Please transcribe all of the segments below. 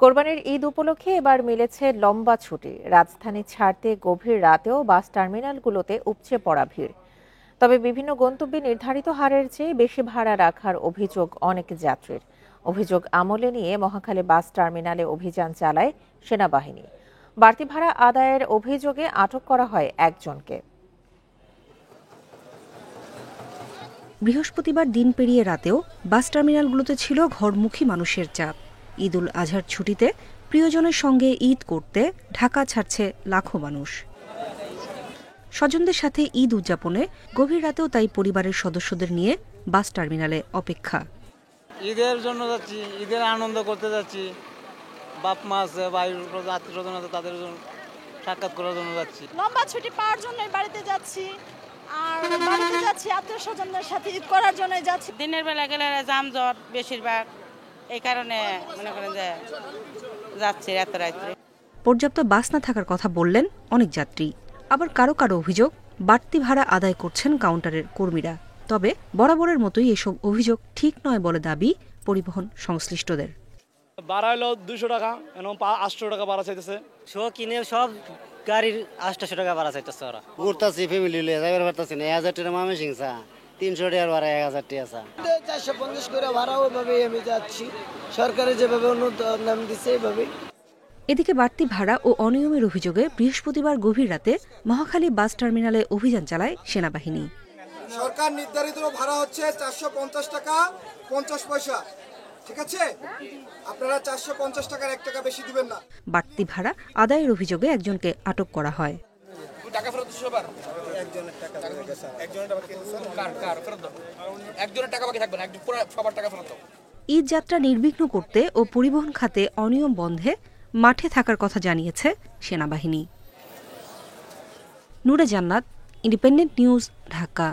কোরবানির ঈদ উপলক্ষে এবার মিলেছে লম্বা ছুটি। রাজধানী ছাড়তে গভীর রাতেও বাস টার্মিনালগুলোতে উপচে পড়া ভিড়। তবে বিভিন্ন গন্তব্যে নির্ধারিত হারের চেয়ে বেশি ভাড়া রাখার অভিযোগ অনেক যাত্রীর। অভিযোগ আমলে নিয়ে মহাখালী বাস টার্মিনালে অভিযান চালায় সেনাবাহিনী। বাড়তি ভাড়া আদায়ের অভিযোগে আটক করা হয় একজনকে। বৃহস্পতিবার দিন পেরিয়ে রাতেও বাস টার্মিনালগুলোতে ছিল ঘরমুখী মানুষের চাপ। ঈদ উল আজহার ছুটিতে প্রিয়জনের সঙ্গে ঈদ করতে ঢাকা ছাড়ছে লাখো মানুষ। স্বজনদের সাথে ঈদ উদযাপনে গভীর রাতেও তাই পরিবারের সদস্যদের নিয়ে বাস টার্মিনালে অপেক্ষা। ঈদের জন্য যাচ্ছি, ঈদের আনন্দ করতে যাচ্ছি। বাপ মা আছে, ভাইয়ের আত্মীয় স্বজন আছে, তাদের জন্য সাক্ষাৎ করার জন্য যাচ্ছি। লম্বা ছুটি পাওয়ার জন্য বাড়িতে যাচ্ছি, আর বাড়িতে যাচ্ছি আত্মীয় স্বজনদের সাথে ঈদ করার জন্য যাচ্ছি। দিনের বেলা গেলে যানজট বেশিরভাগ, এই কারণে মনে করেন যে যাচ্ছি এত রাত্রে। পর্যাপ্ত বাস না থাকার কথা বললেন অনেক যাত্রী। আবার কারো কারো অভিযোগ বাড়তি ভাড়া আদায় করছেন কাউন্টারের কর্মীরা। তবে বরাবরের মতোই এসব অভিযোগ ঠিক নয় বলে দাবি পরিবহন সংশ্লিষ্টদের। ভাড়া হলো 200 টাকা, এখন 800 টাকা ভাড়া চাইতেছে। কিনে সব গাড়ির 800 টাকা ভাড়া চাইতেছে ওরা। ঘুরতাছি ফ্যামিলি লিয়ে যাইবার পারতাছি না। 1000 টাকা মামে সিংসা, 300 টাকার ভাড়া 1000 টাকা আছে। 450 করে ভাড়া, ওইভাবে আমি যাচ্ছি। সরকারে যেভাবে অনুদান দিচ্ছে এইভাবে। এদিকে বাড়তি ভাড়া ও অনিয়মের অভিযোগে বৃহস্পতিবার গভীর রাতে মহাখালী বাস টার্মিনালে অভিযান চালায় সেনাবাহিনী। সরকার নির্ধারিত ভাড়া হচ্ছে 450 টাকা 50 পয়সা, ঠিক আছে? আপনারা 450 টাকার 1 টাকা বেশি দিবেন না। বাড়তি ভাড়া আদায়ের অভিযোগে একজনকে আটক করা হয়। টাকা ফেরত সবার একজনের টাকা একজনের টাকা বাকি থাকবে না, সবার টাকা ফেরত দাও। ঈদ যাত্রা নির্বিঘ্ন করতে ও পরিবহন খাতে অনিয়ম বন্ধে মাঠে থাকার কথা জানিয়েছে সেনাবাহিনী। নূরে জান্নাত, ইন্ডিপেন্ডেন্ট নিউজ, ঢাকা।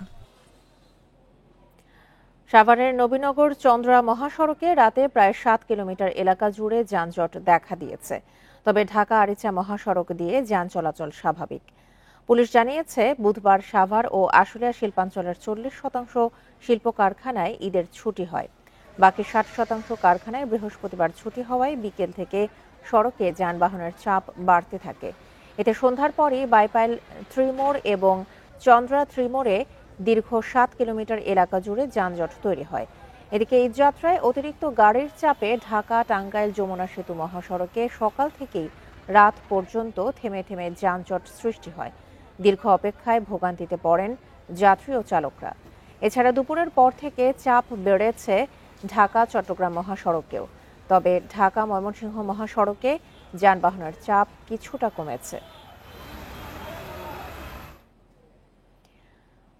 সাভারের নবীনগর চন্দ্রা মহাসড়কে রাতে প্রায় 7 কিলোমিটার এলাকা জুড়ে যানজট দেখা দিয়েছে। তবে ঢাকা আরিচা মহাসড়ক দিয়ে যান চলাচল স্বাভাবিক। পুলিশ জানিয়েছে, বুধবার সাভার ও আশুলিয়া শিল্পাঞ্চলের 40% শিল্প কারখানায় ঈদের ছুটি হয়। বাকি 60% কারখানায় বৃহস্পতিবার ছুটি হওয়ায় বিকেল থেকে সড়কে যানবাহনের চাপ বাড়তে থাকে। এতে সন্ধ্যার পরই বাইপাইল ত্রিমোড় এবং চন্দ্রা ত্রিমোড়ে দীর্ঘ 7 কিলোমিটার এলাকা জুড়ে যানজট তৈরি হয়। এদিকে ঈদযাত্রায় অতিরিক্ত গাড়ির চাপে ঢাকা টাঙ্গাইল যমুনা সেতু মহাসড়কে সকাল থেকেই রাত পর্যন্ত থেমে থেমে যানজট সৃষ্টি হয়। দীর্ঘ অপেক্ষায় ভোগান্তিতে পড়েন যাত্রী ও চালকরা। এছাড়া দুপুরের পর থেকে চাপ বেড়েছে ঢাকা চট্টগ্রাম মহাসড়কেও। তবে ঢাকা ময়মনসিংহ মহাসড়কে যানবাহনের চাপ কিছুটা কমেছে।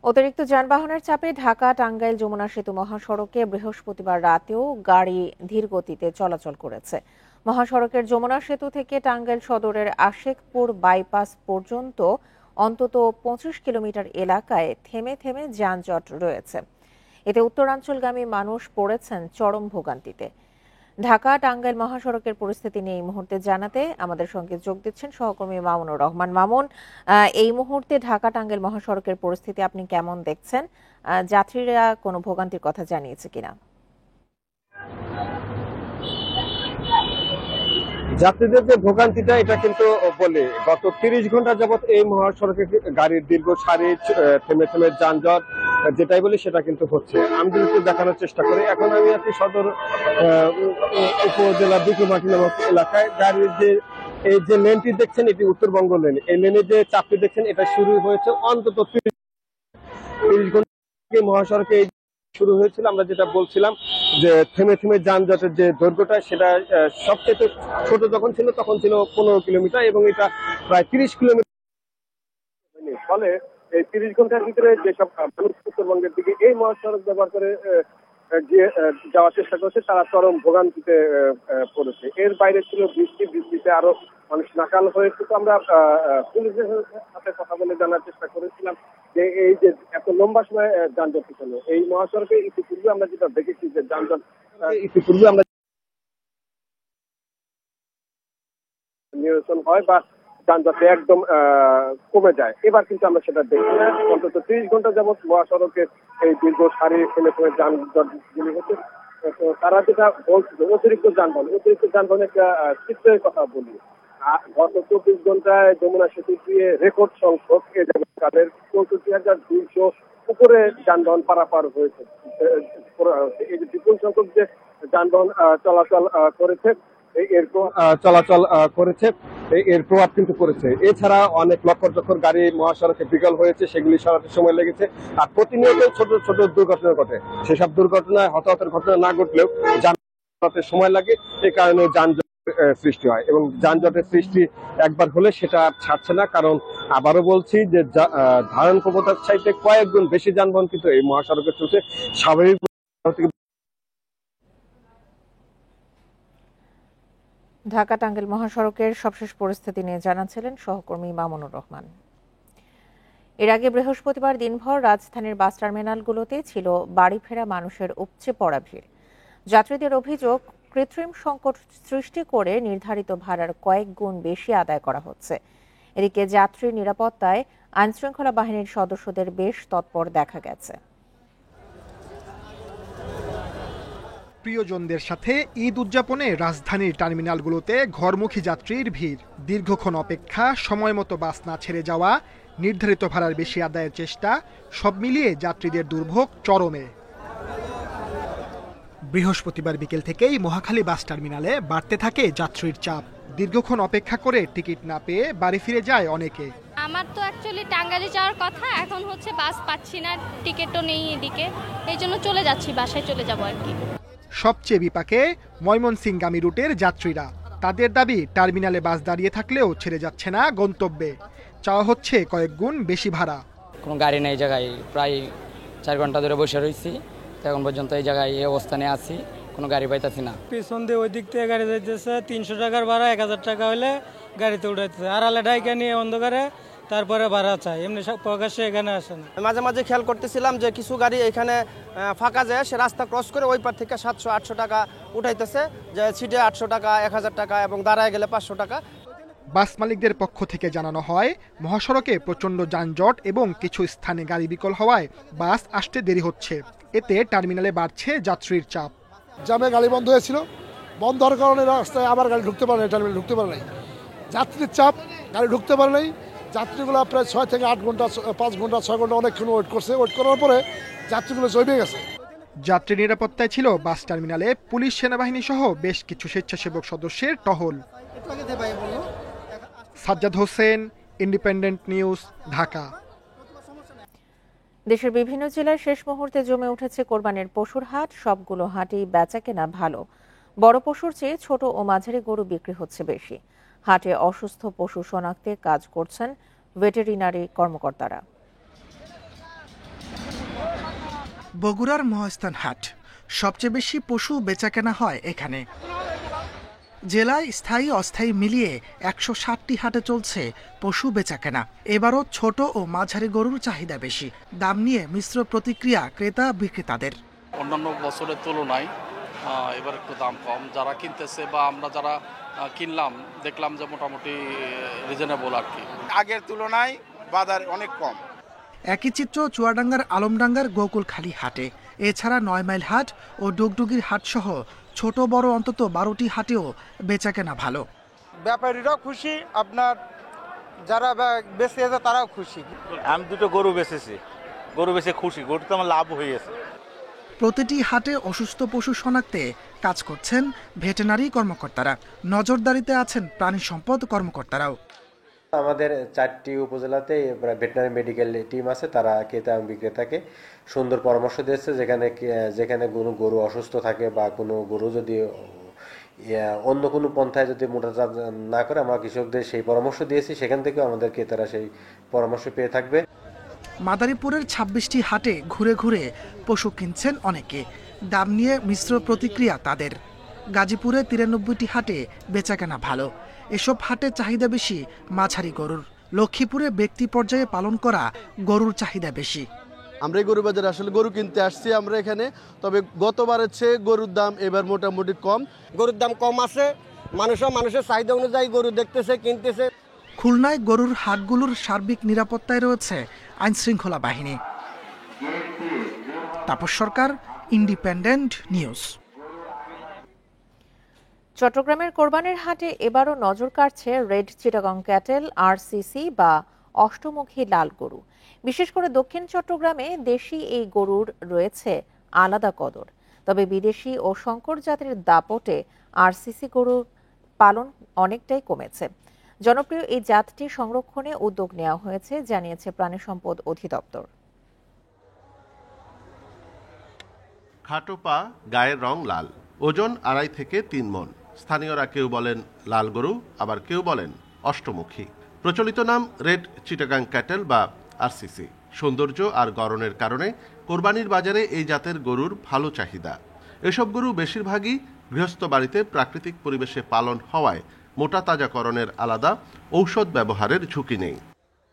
অতিরিক্ত যানবাহনের চাপে ঢাকা টাঙ্গাইল যমুনা সেতু মহাসড়কে বৃহস্পতিবার রাতেও গাড়ি ধীর গতিতে চলাচল করেছে। মহাসড়কের যমুনা সেতু থেকে টাঙ্গাইল সদরের আশেকপুর বাইপাস পর্যন্ত অন্তত 25 কিলোমিটার এলাকায় থেমে থেমে যানজট রয়েছে। এতে উত্তরাঞ্চলগামী মানুষ পড়েছেন চরম ভোগান্তিতে। ঢাকা টাঙ্গাইল মহাসড়কের পরিস্থিতি নিয়ে এই মুহূর্তে জানাতে আমাদের সঙ্গে যোগ দিচ্ছেন সহকর্মী মামুনুর রহমান। মামুন, এই মুহূর্তে ঢাকা টাঙ্গাইল মহাসড়কের পরিস্থিতি আপনি কেমন দেখছেন? যাত্রীরা কোনো ভোগান্তির কথা জানিয়েছে কিনা? যাত্রীদের যে ভোগান্তিটা, এটা কিন্তু বলে গত 30 ঘন্টা যাবত এই মহাসড়কে গাড়ির দীর্ঘ সারি থেমে থেমে যানজট, যেটাই বলি সেটা কিন্তু হচ্ছে। আমি যদি দেখানোর চেষ্টা করি, এখন আমি আছি সদর উপজেলা বিকুমাটি নামক এলাকায়। গাড়ির যে এই যে লেনটি দেখছেন, এটি উত্তরবঙ্গ লেন। এই লেনে যে চাপটি দেখছেন, এটা শুরু হয়েছে অন্তত 30 ঘন্টা মহাসড়কে শুরু হয়েছিল। আমরা যেটা বলছিলাম যে থেমে থেমে যানজটের যে দৈর্ঘ্যটা, সেটা সবচেয়ে ছোট যখন ছিল তখন ছিল 15 কিলোমিটার এবং এটা প্রায় 30 কিলোমিটার। ফলে এই 30 ঘন্টার ভিতরে যেসব মানুষ উত্তরবঙ্গের দিকে এই মহাসড়ক ব্যবহার করে যাওয়ার চেষ্টা করছে, তারা চরম ভোগান্তিতে পড়েছে। এর বাইরে ছিল বৃষ্টিতে আরো মানুষ নাকাল হয়েছে। তো আমরা পুলিশের সাথে কথা বলে জানার চেষ্টা করেছিলাম যে এই যে এত লম্বা সময় যানজট ছিল এই মহাসড়কে। ইতিপূর্বে আমরা যেটা দেখেছি যে যানজট আমরা নিরসন হয় বা যানজট একদম কমে যায়। এবার কিন্তু আমরা সেটা দেখি না। অন্তত 30 ঘন্টা যাবৎ মহাসড়কে এই দীর্ঘ সারি ফেলে ফেলে যানজট গুলি হচ্ছে। তো তারা যেটা বলছে অতিরিক্ত যানবাহনের একটা চিত্রের কথা বলি। গত 24 ঘন্টায় যমুনা সেতু দিয়ে রেকর্ড সংখ্যক এ তাদের 64,200 উপরে যানবাহন পারাপার হয়েছে। এই যে বিপুল সংখ্যক যে যানবাহন চলাচল করেছে এর প্রভাব কিন্তু পড়েছে। এছাড়া অনেক লক্ষ গাড়ি মহাসড়কে বিকল হয়েছে, সেগুলি সরাতে সময় লেগেছে। আর প্রতিনিয়ত ছোট ছোট দুর্ঘটনা ঘটে, সেসব দুর্ঘটনায় হতাহতের ঘটনা না ঘটলেও যানজটে সময় লাগে। এই কারণে যানজট সৃষ্টি হয় এবং যানজটের সৃষ্টি একবার হলে সেটা আর ছাড়ছে না। কারণ আবারও বলছি যে ধারণ ক্ষমতার চাইতে কয়েক গুণ বেশি যানবাহন কিন্তু এই মহাসড়কে চলছে। স্বাভাবিক ঢাকা টাঙ্গাইল মহাসড়কের সবশেষ পরিস্থিতি নিয়ে জানাচ্ছিলেন সহকর্মী মামুনুর রহমান। এর আগে বৃহস্পতিবার দিনভর রাজধানীর বাস টার্মিনালগুলোতে ছিল বাড়ি ফেরা মানুষের উপচে পড়া ভিড়। যাত্রীদের অভিযোগ, কৃত্রিম সংকট সৃষ্টি করে নির্ধারিত ভাড়ার কয়েক গুণ বেশি আদায় করা হচ্ছে। এদিকে যাত্রী নিরাপত্তায় আইনশৃঙ্খলা বাহিনীর সদস্যদের বেশ তৎপর দেখা গেছে। প্রিয়জনদের সাথে ঈদ উদযাপনে রাজধানীর টার্মিনালগুলোতে ঘরমুখী যাত্রীর ভিড়। দীর্ঘক্ষণ অপেক্ষা, সময় মতো বাস না ছেড়ে যাওয়া, নির্ধারিত ভাড়ার বেশি আদায়ের চেষ্টা, সব মিলিয়ে যাত্রীদের দুর্ভোগ চরমে। বৃহস্পতিবার বিকেল থেকেই মহাখালী বাস টার্মিনালে বাড়তে থাকে যাত্রীর চাপ। দীর্ঘক্ষণ অপেক্ষা করে টিকিট না পেয়ে বাড়ি ফিরে যায় অনেকে। আমার তো অ্যাকচুয়ালি টাঙ্গাইলে যাওয়ার কথা, এখন হচ্ছে বাস পাচ্ছি না, টিকিটও নেই এদিকে, এই জন্য চলে যাচ্ছি, বাসায় চলে যাবো আর কি। সবচেয়ে বিপাকে ময়মনসিংহগামী রুটের যাত্রীরা। তাদের দাবি, টার্মিনালে বাস দাঁড়িয়ে থাকলেও ছেড়ে যাচ্ছে না গন্তব্যে। চাওয়া হচ্ছে কয়েক গুণ বেশি ভাড়া। কোনো গাড়ি নেই জায়গায়, প্রায় 4 ঘন্টা ধরে বসে রয়েছি, এখন পর্যন্ত এই জায়গায় এই অবস্থানে আছি, কোনো গাড়ি পাইতেছি না। পিছন দিয়ে ওই দিক থেকে গাড়ি যাইতেছে, 300 টাকার ভাড়া 1000 টাকা হলে গাড়িতে উঠাইতেছে, আর আলে ডাইকা নিয়ে অন্ধকারে তারপরে ভাড়া চাই, এমনি প্রকাশ্যে এখানে আসে না। মাঝে মাঝে খেয়াল করতেছিলাম যে কিছু গাড়ি এখানে ফাঁকা যায়, সে রাস্তা ক্রস করে ওই পার থেকে 700-800 টাকা উঠাইতেছে, যে সিটে 800 টাকা, 1000 টাকা এবং দাঁড়ায় গেলে 500 টাকা। বাস মালিকদের পক্ষ থেকে জানানো হয়, মহাসড়কে প্রচণ্ড যানজট এবং কিছু স্থানে গাড়ি বিকল হওয়ায় বাস আসতে দেরি হচ্ছে। এতে টার্মিনালে বাড়ছে যাত্রীর চাপ। জামে গাড়ি বন্ধ হয়েছিল, বন্ধ হওয়ার কারণে রাস্তায় আবার গাড়ি ঢুকতে পারে নাই, টার্মিনালে ঢুকতে পারে নাই। যাত্রীর চাপ, গাড়ি ঢুকতে পারে নাই। যাত্রীগুলো প্রায় 6 থেকে 8 ঘন্টা, 5 ঘন্টা, 6 ঘন্টা অনেকক্ষণ ওয়েট করছে। ওয়েট করার পরে যাত্রীগুলো জমে গেছে। যাত্রী নিরাপত্তায় ছিল বাস টার্মিনালে পুলিশ, সেনাবাহিনী সহ বেশ কিছু স্বেচ্ছাসেবক সদস্যের টহল। Sajjad Hossain, independent news, Dhaka. দেশের বিভিন্ন জেলায় শেষ মুহূর্তে জমে উঠেছে কোরবানির পশুর হাট। সবগুলো হাটেই বেচাকেনা ভালো। বড় পশুর চেয়ে ছোট ও মাঝারি গরু বিক্রি হচ্ছে বেশি। হাটে অসুস্থ পশু শনাক্তে কাজ করছেন ভেটেরিনারি কর্মকর্তারা। বগুড়ার মহাস্থান হাট, সবচেয়ে বেশি পশু বেচাকেনা হয় এখানে। জেলায় স্থায়ী অস্থায়ী মিলিয়ে 160টি হাটে চলছে পশু বেচাকেনা। এবারও ছোট ও মাঝারি গরুর চাহিদা বেশি। দাম নিয়ে মিশ্র প্রতিক্রিয়া ক্রেতা বিক্রেতাদের। অন্যান্য বছরের তুলনায় এবার একটু দাম কম, যারা কিনতেছে বা আমরা যারা কিনলাম দেখলাম যে মোটামুটি রিজনেবল আর কি। আগের তুলনায় বাজার অনেক কম। একই চিত্র চুয়াডাঙ্গার আলমডাঙ্গার গোকুলখালী হাটে। এছাড়া 9 মাইল হাট ও ডুগডুগির হাট সহ ছোট বড় অন্তত 12টি হাটেও বেচাকেনা ভালো। ব্যাপারীরাও খুশি, আপনার যারা বেঁচে আছে তারাও খুশি। আমি দুটো গরু বেচেছি, গরু বেচে খুশি, গরুতে আমার লাভ হয়ে গেছে। প্রতিটি হাটে অসুস্থ পশু শনাক্তে কাজ করছেন ভেটেরিনারি কর্মকর্তারা। নজরদারিতে আছেন প্রাণী সম্পদ কর্মকর্তারাও। আমাদের 4টি উপজেলাতে ভেটেরিনারি মেডিকেল টিম আছে, তারা ক্রেতা এবং বিক্রেতাকে সুন্দর পরামর্শ দিয়েছে। যেখানে কোনো গরু অসুস্থ থাকে বা কোনো গরু যদি অন্য কোনো পন্থায় যদি মোটাচাপ না করে, আমরা কৃষকদের সেই পরামর্শ দিয়েছি, সেখান থেকেও আমাদের ক্রেতারা সেই পরামর্শ পেয়ে থাকবে। মাদারীপুরের 26টি হাটে ঘুরে ঘুরে পশু কিনছেন অনেকে। দাম নিয়ে মিশ্র প্রতিক্রিয়া তাদের। গাজীপুরে 93টি হাটে বেচাকেনা ভালো। এসব হাটে চাহিদা বেশি মাঝারি গরুর। লক্ষ্মীপুরে ব্যক্তি পর্যায়ে পালন করা গরুর চাহিদা বেশি। আমরা এই গরু বাজারে আসলে গরু কিনতে আসছি আমরা এখানে, তবে গতবারের চেয়ে গরুর দাম এবার মোটামুটি কম। গরুর দাম কম আছে, মানুষের চাহিদা অনুযায়ী গরু দেখতেছে, কিনতেছে। খুলনায় গরুর হাটগুলোর সার্বিক নিরাপত্তায় রয়েছে আইনশৃঙ্খলা বাহিনী। তাপস সরকার, ইন্ডিপেন্ডেন্ট নিউজ। চট্টগ্রামের কোরবানির হাটে এবারও নজর কাড়ছে রেড চিটাগং ক্যাটেল আরসিসি বা অষ্টমুখী লাল গরু। বিশেষ করে দক্ষিণ চট্টগ্রামে দেশি এই গরুর রয়েছে আলাদা কদর। তবে বিদেশি ও শঙ্কর জাতের দাপটে আরসিসি গরুর পালন অনেকটাই কমেছে। জনপ্রিয় এই জাতটি সংরক্ষণে উদ্যোগ নেওয়া হয়েছে জানিয়েছে প্রাণী সম্পদ অধিদপ্তর। খাটো পা, গায়ের রং লাল, ওজন 2.5 থেকে 3 মণ। স্থানীয়রা কেউ বলেন লাল গরু, আবার কেউ বলেন অষ্টমুখী। প্রচলিত নাম রেড চিটাগাং ক্যাটেল বা আরসিসি। সৌন্দর্য আর গড়নের কারণে কোরবানির বাজারে এই জাতের গরুর ভালো চাহিদা। এসব গরু বেশিরভাগই গৃহস্থ বাড়িতে প্রাকৃতিক পরিবেশে পালন হওয়ায় মোটা তাজাকরণের আলাদা ঔষধ ব্যবহারের ঝুঁকি নেই।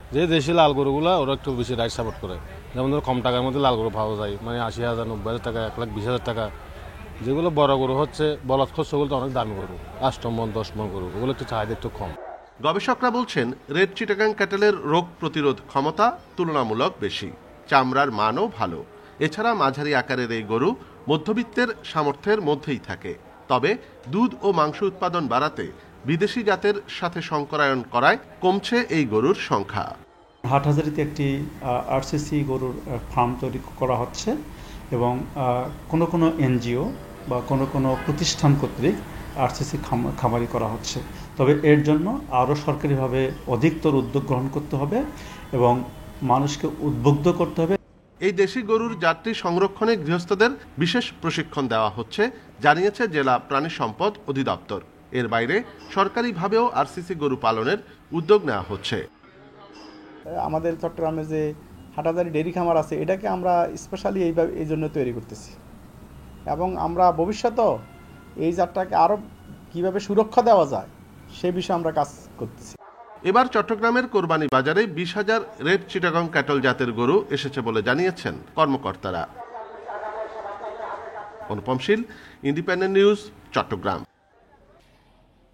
যে দেশি লাল গরুগুলা ওরা একটু বেশি রাইট সাপোর্ট করে, যেমন ধরো কম টাকার মধ্যে লাল গরু পাওয়া যায়, মানে 80,000, 90,000 টাকা, 1,20,000 টাকা। যেগুলো বড় গরু হচ্ছে বলদ খোঁজ, সেগুলো তো অনেক দামি গরু, 8 মণ 10 মণ গরু, ওগুলো একটু চাহিদা একটু কম। গবেষকরা বলছেন রেড চিটাগাং ক্যাটেলের রোগ প্রতিরোধ ক্ষমতা তুলনামূলক বেশি, চামড়ার মানও ভালো। এছাড়া মাঝারি আকারের এই গরু মধ্যবিত্তের সামর্থ্যের মধ্যেই থাকে। তবে দুধ ও মাংস উৎপাদন বাড়াতে বিদেশি জাতের সাথে সংকরায়ন করায় কমছে এই গরুর সংখ্যা। হাটহাজারীতে একটি আরসিসি গরুর ফার্ম তৈরি করা হচ্ছে এবং কোনো এনজিও বা কোনো প্রতিষ্ঠান কর্তৃক আরসিসি খামারি করা হচ্ছে। তবে এর জন্য আরও সরকারিভাবে অধিকতর উদ্যোগ গ্রহণ করতে হবে এবং মানুষকে উদ্বুদ্ধ করতে হবে। এই দেশি গরুর জাতটি সংরক্ষণে গৃহস্থদের বিশেষ প্রশিক্ষণ দেওয়া হচ্ছে জানিয়েছে জেলা প্রাণী সম্পদ অধিদপ্তর। এর বাইরে সরকারিভাবেও আরসিসি গরু পালনের উদ্যোগ নেওয়া হচ্ছে। আমাদের চট্টগ্রামে যে হাটহাজারী ডেইরি খামার আছে, এটাকে আমরা স্পেশালি এই জন্য তৈরি করতেছি এবং আমরা ভবিষ্যতেও এই জাতটাকে আরও কীভাবে সুরক্ষা দেওয়া যায় সে বিষয়ে আমরা কাজ করতেছি। এবার চট্টগ্রামের কোরবানি বাজারে 20,000 রেড চিটাগং ক্যাটল জাতের গরু এসেছে বলে জানিয়েছেন কর্মকর্তারা। অনুপম শীল, ইন্ডিপেন্ডেন্ট নিউজ, চট্টগ্রাম।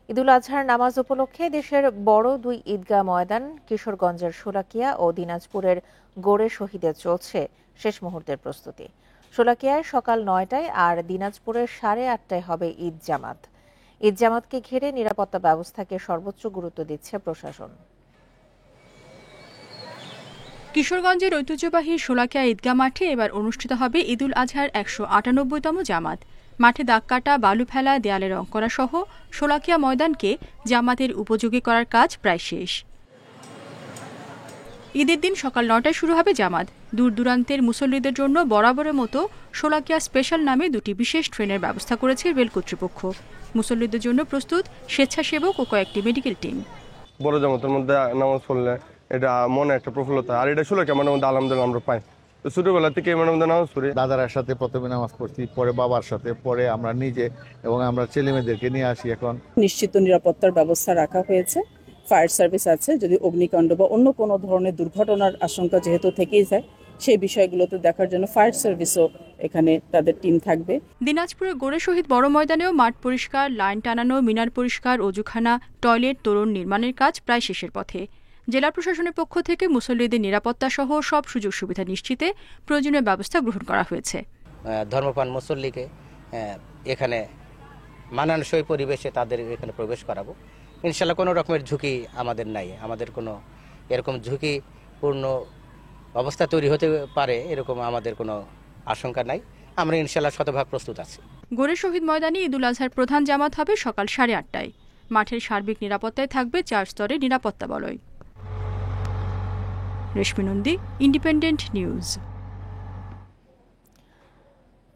ঈদুল আজহার নামাজ উপলক্ষে দেশের বড় 2 ঈদগাহ ময়দান কিশোরগঞ্জের শোলাকিয়া ও দিনাজপুরের গোড়ে শহীদে চলছে শেষ মুহূর্তের প্রস্তুতি। শোলাকিয়ায় সকাল 9টায় আর দিনাজপুরের 8:30টায় হবে ঈদ জামাত। ঈদ জামাতকে ঘিরে নিরাপত্তা ব্যবস্থাকে সর্বোচ্চ গুরুত্ব দিচ্ছে প্রশাসন। কিশোরগঞ্জের ঐতিহ্যবাহী শোলাকিয়া ঈদগাহ মাঠে এবার অনুষ্ঠিত হবে ঈদুল আজহার 198তম জামাত। মাঠে দাগ কাটা, বালু ফেলা, দেয়ালে রং করা সহ শোলাকিয়া ময়দানকে জামাতের উপযোগী করার কাজ প্রায় শেষ। ঈদের দিন সকাল 9টায় শুরু হবে জামাত। দূর দূরান্তের মুসল্লিদের জন্য বরাবরের মতো শোলাকিয়া স্পেশাল নামে 2টি বিশেষ ট্রেনের ব্যবস্থা করেছে রেল কর্তৃপক্ষ। মুসল্লিদের জন্য প্রস্তুত স্বেচ্ছাসেবক ও কয়েকটি মেডিকেল টিম। বড় জামাতের মধ্যে নামাজ পড়লে এটা মনে একটা প্রফুল্লতা, আর এটা শোলাকিয়া মানে আলহামদুলিল্লাহ আমরা পাই। ছোটবেলা থেকে নামাজ পড়ি, দাদার সাথে প্রথমে নামাজ পড়ছি, পরে বাবার সাথে, পরে আমরা নিজে এবং আমরা ছেলে মেয়েদেরকে নিয়ে আসি। এখন নিশ্চিত নিরাপত্তার ব্যবস্থা রাখা হয়েছে, ফায়ার সার্ভিস আছে, যদি অগ্নিকাণ্ড বা অন্য কোনো ধরনের দুর্ঘটনার আশঙ্কা যেহেতু থেকেই যায় সেই বিষয়গুলোতে দেখার জন্য ফায়ার সার্ভিসও এখানে তাদের টিম থাকবে। দিনাজপুরের গোড়ে শহীদ বড় ময়দানেও মাঠ পরিষ্কার, লাইন টানানো, মিনার পরিষ্কার, অজুখানা, টয়লেট, তোরণ নির্মাণের কাজ প্রায় শেষের পথে। জেলা প্রশাসনের পক্ষ থেকে মুসল্লিদের নিরাপত্তা সহ সব সুযোগ সুবিধা নিশ্চিতে প্রয়োজনীয় ব্যবস্থা গ্রহণ করা হয়েছে। ধর্মপ্রাণ মুসল্লিকে এখানে মানানসই পরিবেশে তাদের এখানে প্রবেশ করাবো। ইনশাল্লাহ কোনো রকমের ঝুঁকি আমাদের নাই, আমাদের কোনো এরকম ঝুঁকিপূর্ণ অবস্থা তৈরি হতে পারে এরকম আমাদের কোনো আশঙ্কা নাই। আমরা ইনশাল্লাহ শতভাগ প্রস্তুত আছি। গোড়ে শহীদ ময়দানে ঈদুল আজহার প্রধান জামাত হবে সকাল 8:30টায়। মাঠের সার্বিক নিরাপত্তায় থাকবে 4 স্তরের নিরাপত্তা বলয়। রেশমি নন্দী, ইন্ডিপেন্ডেন্ট নিউজ।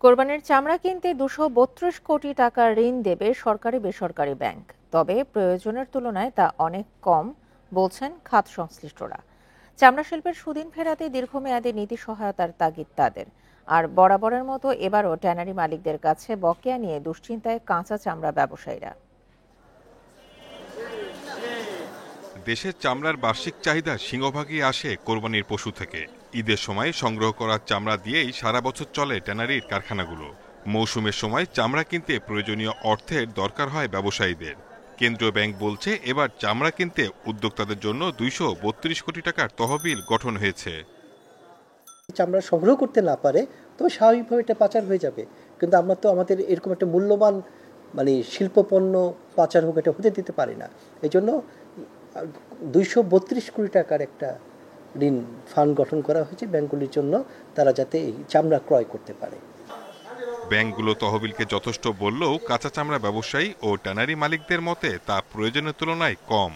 কোরবানির চামড়া কিনতে 232 কোটি টাকা ঋণ দেবে সরকারি বেসরকারি ব্যাংক। তবে প্রয়োজনের তুলনায় তা অনেক কম বলছেন খাত সংশ্লিষ্টরা। চামড়া শিল্পের সুদিন ফেরাতে দীর্ঘমেয়াদী নীতি সহায়তার তাগিদ তাদের। আর বরাবরের মতো এবারও ট্যানারি মালিকদের কাছে বকেয়া নিয়ে দুশ্চিন্তায় কাঁচা চামড়া ব্যবসায়ীরা। দেশের চামড়ার বার্ষিক চাহিদা সিংহভাগই আসে কোরবানির পশু থেকে। ঈদের সময় সংগ্রহ করা চামড়া দিয়েই সারা বছর চলে ট্যানারির কারখানাগুলো। মৌসুমের সময় চামড়া কিনতে প্রয়োজনীয় অর্থের দরকার হয় ব্যবসায়ীদের। কেন্দ্রীয় ব্যাংক বলছে এবার চামড়া কিনতে উদ্যোক্তাদের জন্য 232 কোটি টাকার তহবিল গঠন হয়েছে। চামড়া সংগ্রহ করতে না পারে তবে স্বাভাবিকভাবে এটা পাচার হয়ে যাবে, কিন্তু আমরা তো আমাদের এরকম একটা মূল্যবান মানে শিল্পপণ্য পাচার হোক, এটা হতে দিতে পারি না। এই জন্য 232 কোটি টাকার একটা ঋণ ফান্ড গঠন করা হয়েছে ব্যাংকগুলির জন্য, তারা যাতে এই চামড়া ক্রয় করতে পারে। ব্যাংকগুলো তহবিলকে যথেষ্ট বললেও কাঁচা চামড়া ব্যবসায়ী ও ট্যানারি মালিকদের মতে তা প্রয়োজনের তুলনায় কম।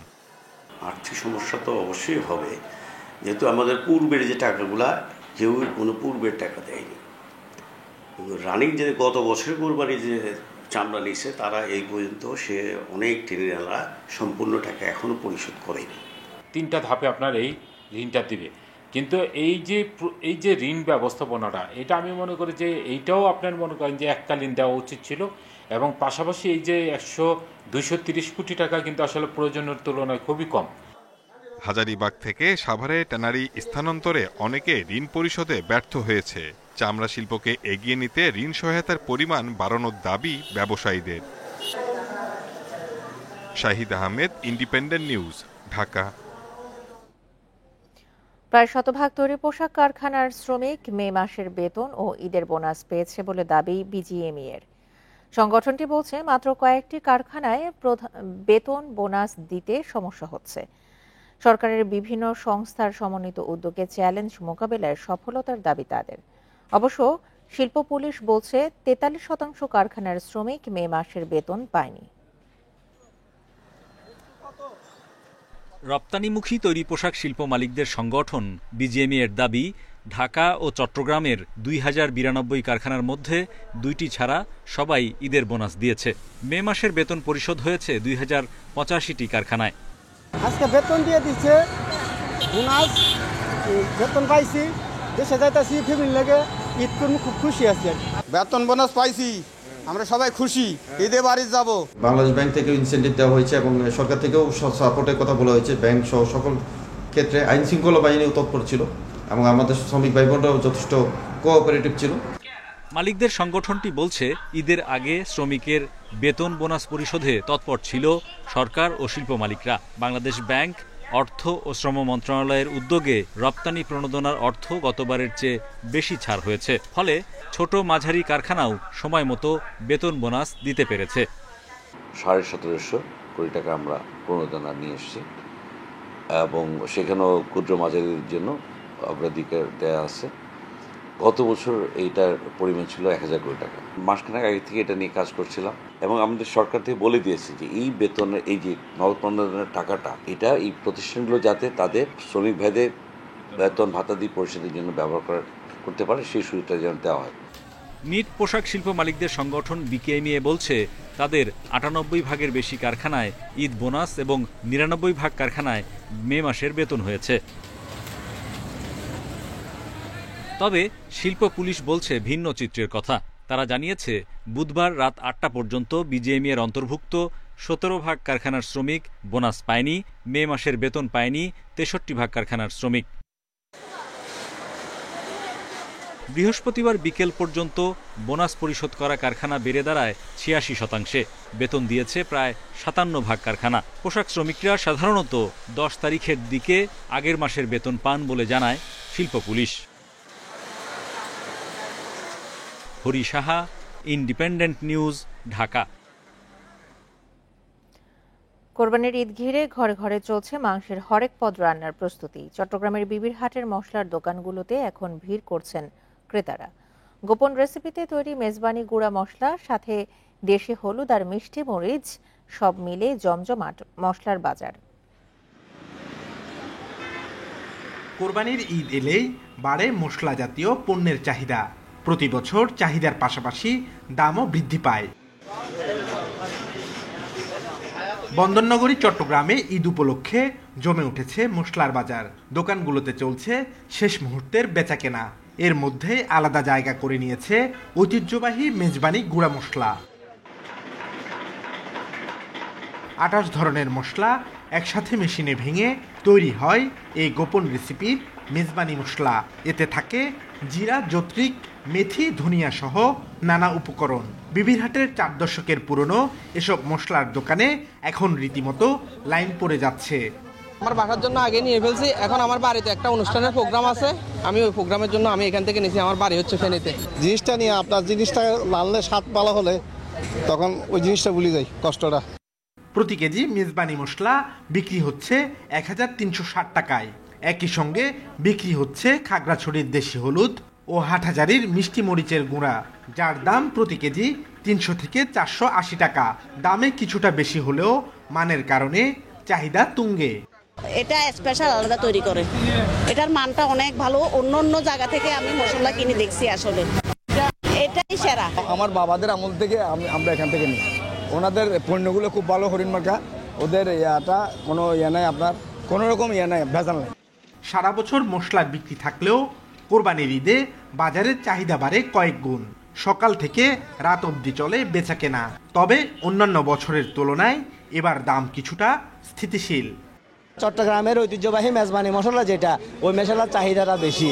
আর্থিক সমস্যা তো অবশ্যই হবে, যেহেতু আমাদের পূর্বের যে টাকাগুলা কেউ কোনো পূর্বের টাকা দেয়নি। রানিং যে গত বছর কোরবানি যে চামড়া নিচ্ছে তারা এই পর্যন্ত সে অনেক টেনেরা সম্পূর্ণ টাকা এখনও পরিশোধ করেনি। 3টা ধাপে আপনার এই ঋণটা দিবে, কিন্তু এই যে ঋণ ব্যবস্থাপনাটা, এটা আমি মনে করি যে এইটাও আপনার মনে করেন যে এককালীন দেওয়া উচিত ছিল, এবং পাশাপাশি এই যে 230 কোটি টাকা কিন্তু আসলে প্রয়োজনের তুলনায় খুবই কম। হাজারীবাগ থেকে সাভারে ট্যানারি স্থানান্তরে অনেকে ঋণ পরিশোধে ব্যর্থ হয়েছে। চামড়া শিল্পকে এগিয়ে নিতে ঋণ সহায়তার পরিমাণ বাড়ানোর দাবি ব্যবসায়ীদের। Shahid Ahmed, independent news, Dhaka. প্রায় শতভাগ তৈরি পোশাক কারখানার শ্রমিক মে মাসের বেতন ও ঈদের বোনাস পেয়েছে বলে দাবি বিজিএমইএ এর। সংগঠনটি বলছে মাত্র কয়েকটি কারখানায় বেতন বোনাস দিতে সমস্যা হচ্ছে। সরকারের বিভিন্ন সংস্থার সমন্বিত উদ্যোগে চ্যালেঞ্জ মোকাবেলায় সফলতার দাবি তাদের। অবশ্য শিল্প পুলিশ বলছে 43% কারখানার শ্রমিক মে মাসের বেতন পায়নি। রপ্তানিমুখী তৈরি পোশাক শিল্প মালিকদের সংগঠন বিজিএমইএ এর দাবি, ঢাকা ও চট্টগ্রামের 2092 কারখানার মধ্যে 2টি ছাড়া সবাই ঈদের বোনাস দিয়েছে। মে মাসের বেতন পরিশোধ হয়েছে 2085টি কারখানায়। আজকে বেতন দিয়ে দিচ্ছে, বোনাস বেতন পাইছি, দেশে যাইতেছি ফ্যামিলি লাগে, ঈদ করবো, খুব খুশি আছি। বেতন বোনাস পাইছি, আমরা সবাই খুশি, ঈদে বাড়ি যাব। বাংলাদেশ ব্যাংক থেকে ইনসেন্টিভ দেওয়া হয়েছে এবং সরকার থেকেও সাপোর্টের কথা বলা হয়েছে। ব্যাংক সহ সকল ক্ষেত্রে আইন শৃঙ্খলা বাহিনীও তৎপর ছিল এবং আমাদের শ্রমিক ভাই বোনরাও যথেষ্ট কোঅপারেটিভ ছিল। মালিকদের সংগঠনটি বলছে ঈদের আগে শ্রমিকের বেতন বোনাস পরিশোধে তৎপর ছিল সরকার ও শিল্প মালিকরা। বাংলাদেশ ব্যাংক, অর্থ ও শ্রম মন্ত্রণালয়ের উদ্যোগে রপ্তানি প্রণোদনার অর্থ গতবারের চেয়ে বেশি ছাড় হয়েছে, ফলে ছোট মাঝারি কারখানাও সময় মতো বেতন বোনাস দিতে পেরেছে। 1750 কোটি টাকা আমরা প্রণোদনা নিয়ে এসেছি এবং সেখানেও ক্ষুদ্র মাঝারির জন্য অগ্রাধিকার দেওয়া আছে। গত বছর এইটার পরিমাণ ছিল 1000 কোটি টাকা। মাসখানেক আগে থেকে এটা নিয়ে কাজ করছিলাম এবং আমাদের সরকার থেকে বলে দিয়েছে যে এই বেতনের এই যে নবপ্রণোদনের টাকাটা, এটা এই প্রতিষ্ঠানগুলো যাতে তাদের শ্রমিক ভাইদের বেতন ভাতা দিয়ে পরিশোধের জন্য ব্যবহার করতে পারে, সেই সুযোগটা যেন দেওয়া হয়। নিট পোশাক শিল্প মালিকদের সংগঠন বিকেএমইএ বলছে তাদের 98 ভাগের বেশি কারখানায় ঈদ বোনাস এবং 99 ভাগ কারখানায় মে মাসের বেতন হয়েছে। তবে শিল্প পুলিশ বলছে ভিন্ন চিত্রের কথা। তারা জানিয়েছে বুধবার রাত 8টা পর্যন্ত বিজিএমইএ এর অন্তর্ভুক্ত 17 ভাগ কারখানার শ্রমিক বোনাস পায়নি, মে মাসের বেতন পায়নি 63 ভাগ কারখানার শ্রমিক। বৃহস্পতিবার বিকেল পর্যন্ত বোনাস পরিশোধ করা কারখানা বেড়ে দাঁড়ায় 86%। বেতন দিয়েছে প্রায় 57 ভাগ কারখানা। পোশাক শ্রমিকরা সাধারণত 10 তারিখের দিকে আগের মাসের বেতন পান বলে জানায় শিল্প police. Hari Saha, independent news, Dhaka. কোরবানির ঈদ ঘিরে ঘরে ঘরে চলছে মাংসের হরেক পদ রান্নার প্রস্তুতি। চট্টগ্রামের বিবির হাটের মশলার দোকানগুলোতে এখন ভিড় করছেন ক্রেতারা। গোপন রেসিপিতে তৈরি মেজবানি গুঁড়া মশলা, সাথে দেশি হলুদ আর মিষ্টি মরিচ, সব মিলে জমজমাট মশলার বাজার। কোরবানির ঈদ এলেই বাড়ে মশলা জাতীয় পণ্যের চাহিদা। প্রতি বছর চাহিদার পাশাপাশি দামও বৃদ্ধি পায়। বন্দরনগরী চট্টগ্রামে ঈদ উপলক্ষে জমে উঠেছে মশলার বাজার। দোকানগুলোতে চলছে শেষ মুহূর্তের বেচাকেনা। এর মধ্যে আলাদা জায়গা করে নিয়েছে ঐতিহ্যবাহী মেজবানি গুঁড়া মশলা। 28 ধরনের মশলা একসাথে মেশিনে ভেঙে তৈরি হয় এই গোপন রেসিপির মেজবানি মশলা। এতে থাকে জিরা, জত্রিক, মেথি, ধনিয়া সহ নানা উপকরণ। বিবিরহাটের 4 দশকের পুরনো এসব মশলার দোকানে এখন রীতিমতো লাইন পড়ে যাচ্ছে। আমার বাসার জন্য আগে নিয়ে ফেলছি, এখন আমার বাড়িতে একটা অনুষ্ঠানের প্রোগ্রাম আছে, আমি ওই প্রোগ্রামের জন্য আমি এখান থেকে নিয়েছি। আমার বাড়ি হচ্ছে ফেনীতে। জিনিসটা নিয়ে আপনার জিনিসটা লাললে স্বাদ ভালো হলে তখন ওই জিনিসটা ভুলে যাই, কষ্টটা। প্রতি কেজি মেজবানি মশলা বিক্রি হচ্ছে 1360 টাকায়। একই সঙ্গে বিক্রি হচ্ছে খাগড়াছড়ির দেশি হলুদ ও হাটহাজারির মিষ্টি মরিচের গুঁড়া, যার দাম প্রতি কেজি 300 থেকে 480 টাকা। দামে কিছুটা বেশি হলেও মানের কারণে চাহিদা তুঙ্গে। এটা স্পেশাল আলাদা তৈরি করে, এটার মানটা অনেক ভালো। অন্য অন্য জায়গা থেকে আমি মশলা কিনে দেখছি, আসলে এটাই সেরা। আমার বাবাদের আমল থেকে আমরা এখান থেকে নিই, ওনাদের পণ্যগুলো খুব ভালো, হরিণ মার্কা, ওদের ইয়াটা কোনো ইয়ে নাই, আপনার কোনো রকম ইয়ে নাই, ভেজাল নাই। সারা বছর মশলার বিক্রি থাকলেও কোরবানির ঈদে বাজারের চাহিদা বাড়ে কয়েক গুণ। সকাল থেকে রাত অবধি চলে বেচাকেনা। তবে অন্যান্য বছরের তুলনায় এবার দাম কিছুটা স্থিতিশীল। চট্টগ্রামের ঐতিহ্যবাহী মেজবানি মশলা যেটা, ওই মশলার চাহিদাটা বেশি,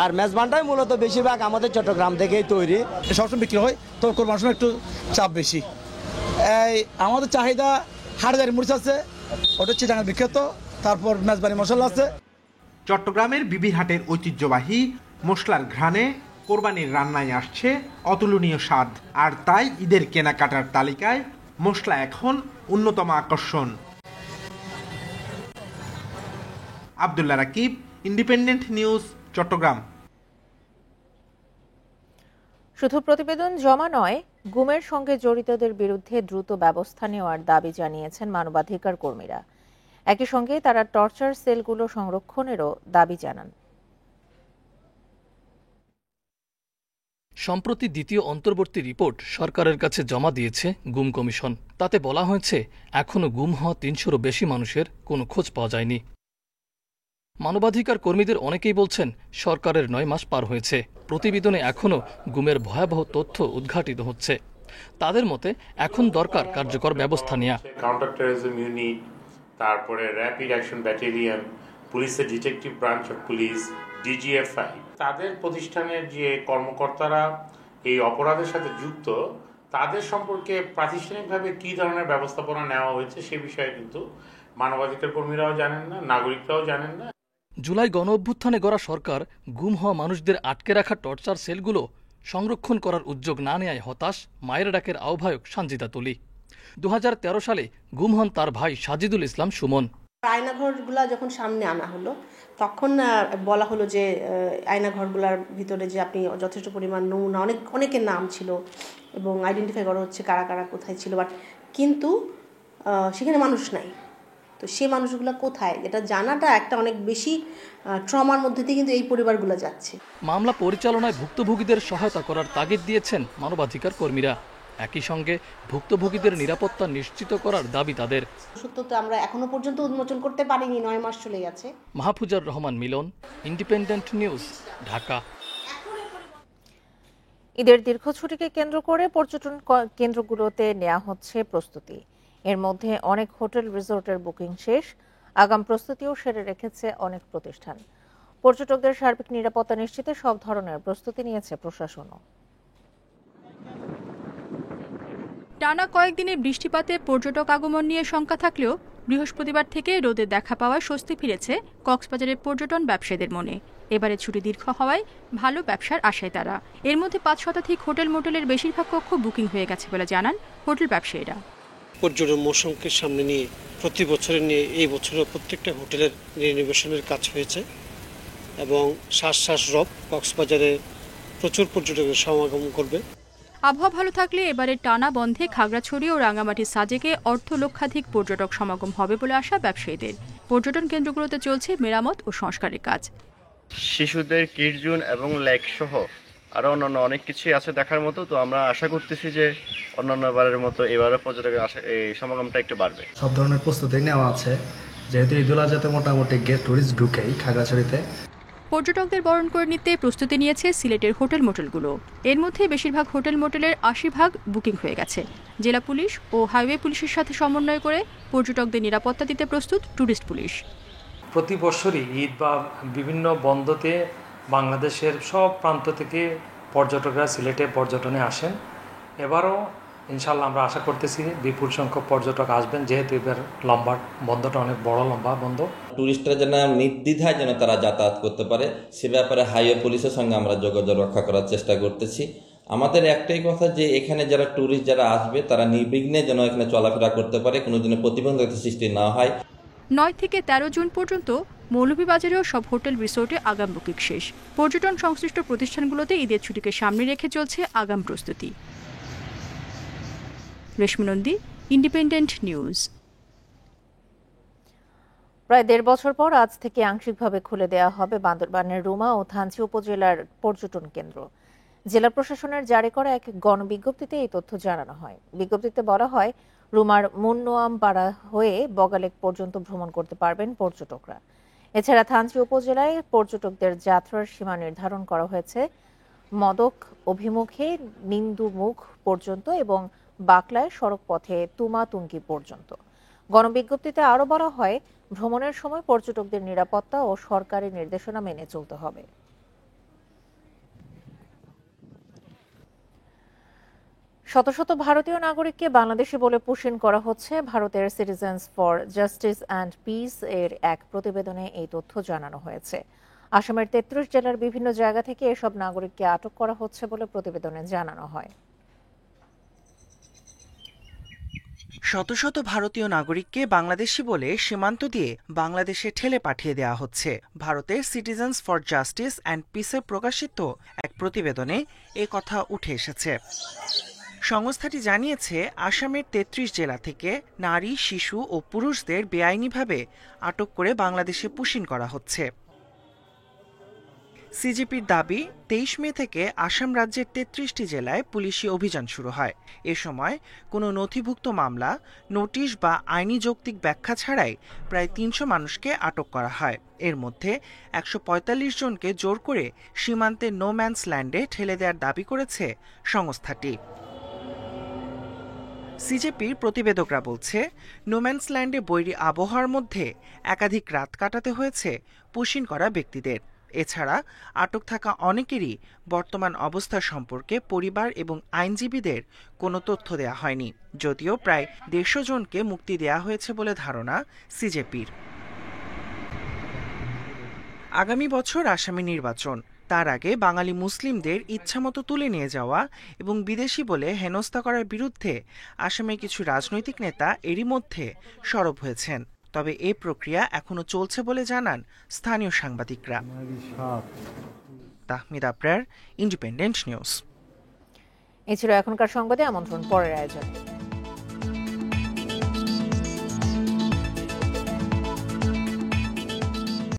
আর মেজবানটাই মূলত বেশিরভাগ আমাদের চট্টগ্রাম থেকেই তৈরি। সবসময় বিক্রি হয়, তো কোরবানির সময় একটু চাপ বেশি। এই আমাদের চাহিদা হাটহাজারি মরিচ আছে, ওটা চিটাঙ্গা বিখ্যাত, তারপর মেজবানি মশলা আছে। চট্টগ্রামের বিবিরহাটের ঐতিহ্যবাহী মশলার ঘ্রাণে কোরবানির রান্নায় আসছে অতুলনীয় স্বাদ, আর তাই ঈদের কেনাকাটার তালিকায় মশলা এখন অন্যতম আকর্ষণ। Abdullah Rakib, independent news, Chattogram. শুধু প্রতিবেদন জমা নয়, গুমের সঙ্গে জড়িতদের বিরুদ্ধে দ্রুত ব্যবস্থা নেওয়ার দাবি জানিয়েছেন মানবাধিকার কর্মীরা। একই সঙ্গে তারা টর্চার সেলগুলো সংরক্ষণেরও দাবি জানান। সম্প্রতি দ্বিতীয় অন্তর্বর্তী রিপোর্ট সরকারের কাছে জমা দিয়েছে গুম কমিশন। তাতে বলা হয়েছে এখনও গুম হওয়া ৩০০রও বেশি মানুষের কোনো খোঁজ পাওয়া যায়নি। মানবাধিকার কর্মীদের অনেকেই বলছেন সরকারের ৯ মাস পার হয়েছে, প্রতিবেদনে এখনও গুমের ভয়াবহ তথ্য উদ্ঘাটিত হচ্ছে। তাদের মতে এখন দরকার কার্যকর ব্যবস্থা নেওয়া। কাউন্টার টেররিজম ইউনিট, তারপরে র্যাপিড অ্যাকশন ব্যাটালিয়ন, পুলিশের detective branch of police, DGFI, তাদের প্রতিষ্ঠানের যে কর্মকর্তারা এই অপরাধের সাথে যুক্ত, তাদের সম্পর্কে প্রাতিষ্ঠানিকভাবে কী ধরনের ব্যবস্থাপনা নেওয়া হয়েছে সে বিষয়ে কিন্তু মানবাধিকার কর্মীরাও জানেন না, নাগরিকরাও জানেন না। জুলাই গণ অভ্যুত্থানে গড়া সরকার গুম হওয়া মানুষদের আটকে রাখা টর্চার সেলগুলো সংরক্ষণ করার উদ্যোগ না নেয়ায় হতাশ মায়ের ডাকের আহ্বায়ক সানজিদা তুলি। 2013 সালে গুম হন তার ভাই সাজিদুল ইসলাম সুমন। আয়নাঘরগুলা যখন সামনে আনা হলো, তখন বলা হলো যে আয়নাঘরগুলার ভিতরে যে আপনি যথেষ্ট পরিমাণ নমুনা, অনেকের নাম ছিল এবং আইডেন্টিফাই করা হচ্ছে কারা কারা কোথায় ছিল, বাট কিন্তু সেখানে মানুষ নাই। তো সেই মানুষগুলো কোথায়, এটা জানাটা একটা অনেক বেশি ট্রমার মধ্যে দিয়ে কিন্তু এই পরিবারগুলো যাচ্ছে। মামলা পরিচালনায় ভুক্তভোগীদের সহায়তা করার তাগিদ দিয়েছেন মানবাধিকার কর্মীরা। একই সঙ্গে ভুক্তভোগীদের নিরাপত্তা নিশ্চিত করার দাবি তাদের। সত্যতা আমরা এখনো পর্যন্ত উন্মোচন করতে পারিনি, 9 মাস চলে গেছে। মাহফুজার রহমান মিলন, ইন্ডিপেন্ডেন্ট নিউজ, ঢাকা। ঈদের দীর্ঘ ছুটিকে কেন্দ্র করে পর্যটন কেন্দ্রগুলোতে নেওয়া হচ্ছে প্রস্তুতি। এর মধ্যে অনেক হোটেল রিসোর্টের বুকিং শেষ, আগাম প্রস্তুতিও সেরে রেখেছে অনেক প্রতিষ্ঠান। পর্যটকদের সার্বিক নিরাপত্তা নিশ্চিতে সব ধরনের প্রস্তুতি নিয়েছে প্রশাসনও। টানা কয়েকদিনের বৃষ্টিপাতে পর্যটক আগমন নিয়ে শঙ্কা থাকলেও বৃহস্পতিবার থেকে রোদের দেখা পাওয়ায় স্বস্তি ফিরেছে কক্সবাজারের পর্যটন ব্যবসায়ীদের মনে। এবারে ছুটি দীর্ঘ হওয়ায় ভালো ব্যবসার আশায় তারা। এর মধ্যে ৫ শতাধিক হোটেল মোটেলের বেশিরভাগ কক্ষ বুকিং হয়ে গেছে বলে জানান হোটেল ব্যবসায়ীরা। পর্যটন মৌসুমকে সামনে নিয়ে প্রতি বছরের নিয়ে এই বছরও প্রত্যেকটা হোটেলের রিনোভেশনের কাজ হয়েছে এবং শ্বাস রব কক্সবাজারে প্রচুর পর্যটকের সমাগম করবে। আবহাওয়া ভালো থাকলে এবারে টানা বন্ধে খাগড়াছড়ি ও রাঙামাটির সাজেকে লক্ষাধিক পর্যটক সমাগম হবে বলে আশা ব্যবসায়ীদের। পর্যটন কেন্দ্রগুলোতে চলছে মেরামত ও সংস্কারের কাজ। শিশুদের কিড জোন এবং লেক সহ আরও অন্যান্য অনেক কিছুই আছে দেখার মতো। তো আমরা আশা করতেছি যে অন্যান্য বারের মতো এবারও পর্যটকের এই সমাগমটা একটু বাড়বে। সব ধরনের প্রস্তুতি নেওয়া আছে, যেহেতু ঈদুল আজহাতে মোটামুটি টুরিস্ট ঢুকেই খাগড়াছড়িতে। পর্যটকদের বরণ করে নিতে প্রস্তুতি নিয়েছে সিলেটের হোটেল মোটেলগুলো। এর মধ্যে বেশিরভাগ হোটেল মোটেলের ৮০% বুকিং হয়ে গেছে। জেলা পুলিশ ও হাইওয়ে পুলিশের সাথে সমন্বয় করে পর্যটকদের নিরাপত্তা দিতে প্রস্তুত ট্যুরিস্ট পুলিশ। প্রতি বছরই ঈদ বা বিভিন্ন বন্ধতে বাংলাদেশের সব প্রান্ত থেকে পর্যটকরা সিলেটে পর্যটনে আসেন। এবারও ইনশাল্লাহ আমরা আশা করতেছি বিপুল সংখ্যক পর্যটক আসবেন, যেহেতু এবার লম্বা বন্ধটা অনেক বড় লম্বা বন্ধ। টুরিস্টরা যেন নির্দ্বিধায় যেন তারা যাতায়াত করতে পারে সে ব্যাপারে হাইওয়ে পুলিশের সঙ্গে আমরা যোগাযোগ রক্ষা করার চেষ্টা করতেছি। আমাদের একটাই কথা যে এখানে যারা ট্যুরিস্ট যারা আসবে তারা নির্বিঘ্নে যেন এখানে চলাফেরা করতে পারে, কোনোদিনও প্রতিবন্ধকতা সৃষ্টি না হয়। 9 থেকে 13 জুন পর্যন্ত মৌলভীবাজারেও সব হোটেল রিসোর্টে আগাম বুকিং শেষ। পর্যটন সংশ্লিষ্ট প্রতিষ্ঠানগুলোতে ঈদের ছুটিকে সামনে রেখে চলছে আগাম প্রস্তুতি। রেশমি নন্দী, ইন্ডিপেন্ডেন্ট নিউজ। প্রায় 1.5 বছর পর আজ থেকে আংশিকভাবে খুলে দেওয়া হবে বান্দরবানের রুমা ও থানচি উপজেলার পর্যটন কেন্দ্র। জেলা প্রশাসনের জারি করা এক গণবিজ্ঞপ্তিতে এই তথ্য জানানো হয়। বিজ্ঞপ্তিতে বলা হয়, রুমার মুন্নোয়ামপাড়া হয়ে বগালেক পর্যন্ত ভ্রমণ করতে পারবেন পর্যটকরা। এছাড়া থানচি উপজেলায় পর্যটকদের যাত্রার সীমা নির্ধারণ করা হয়েছে মদক অভিমুখে নিন্দুমুখ পর্যন্ত এবং বাকলায় সড়ক পথে তুমাতুঙ্গি পর্যন্ত। গণবিজ্ঞপ্তিতে আরও বলা হয়, ভ্রমণের সময় পর্যটকদের নিরাপত্তা ও সরকারি নির্দেশনা মেনে চলতে হবে। শত শত ভারতীয় নাগরিককে বাংলাদেশি বলে পুষিন করা হচ্ছে। ভারতের citizens for justice and piece এর এক প্রতিবেদনে এই তথ্য জানানো হয়েছে। আসামের 33 জেলার বিভিন্ন জায়গা থেকে এসব নাগরিককে আটক করা হচ্ছে বলে প্রতিবেদনে জানানো হয়। শত শত ভারতীয় নাগরিককে বাংলাদেশি বলে সীমান্ত দিয়ে বাংলাদেশে ঠেলে পাঠিয়ে দেওয়া হচ্ছে। ভারতের সিটিজেন্স ফর জাস্টিস অ্যান্ড পিসে প্রকাশিত এক প্রতিবেদনে এ কথা উঠে এসেছে। সংস্থাটি জানিয়েছে, আসামের 33 জেলা থেকে নারী, শিশু ও পুরুষদের বেআইনিভাবে আটক করে বাংলাদেশে পুশিন করা হচ্ছে। সিজিপির দাবি, 23 মে থেকে আসাম রাজ্যের 33টি জেলায় পুলিশি অভিযান শুরু হয়। এ সময় কোনো নথিভুক্ত মামলা, নোটিশ বা আইনি যৌক্তিক ব্যাখ্যা ছাড়াই প্রায় 300 মানুষকে আটক করা হয়। এর মধ্যে 145 জনকে জোর করে সীমান্তে নো ম্যানস ল্যান্ডে ঠেলে দেওয়ার দাবি করেছে সংস্থাটি। সিজেপির প্রতিবেদকরা বলছে, নোম্যান্স ল্যান্ডে বৈরী আবহাওয়ার মধ্যে একাধিক রাত কাটাতে হয়েছে পুশিন করা ব্যক্তিদের। এছাড়া আটক থাকা অনেকেরই বর্তমান অবস্থা সম্পর্কে পরিবার এবং আইনজীবীদের কোনো তথ্য দেওয়া হয়নি, যদিও প্রায় 150 জনকে মুক্তি দেওয়া হয়েছে বলে ধারণা সিজেপির। আগামী বছর আসামে নির্বাচন, তার আগে বাঙালি মুসলিমদের ইচ্ছামতো তুলে নিয়ে যাওয়া এবং বিদেশি বলে হেনস্থা করার বিরুদ্ধে আসামের কিছু রাজনৈতিক নেতা এরই মধ্যে সরব হয়েছেন। তবে এ প্রক্রিয়া এখনো চলছে বলে জানান স্থানীয় সাংবাদিকরা। Tahmid Abrar, independent news. এই ছিল এখনকার সংবাদে। আমন্ত্রণ পরের আয়োজনে।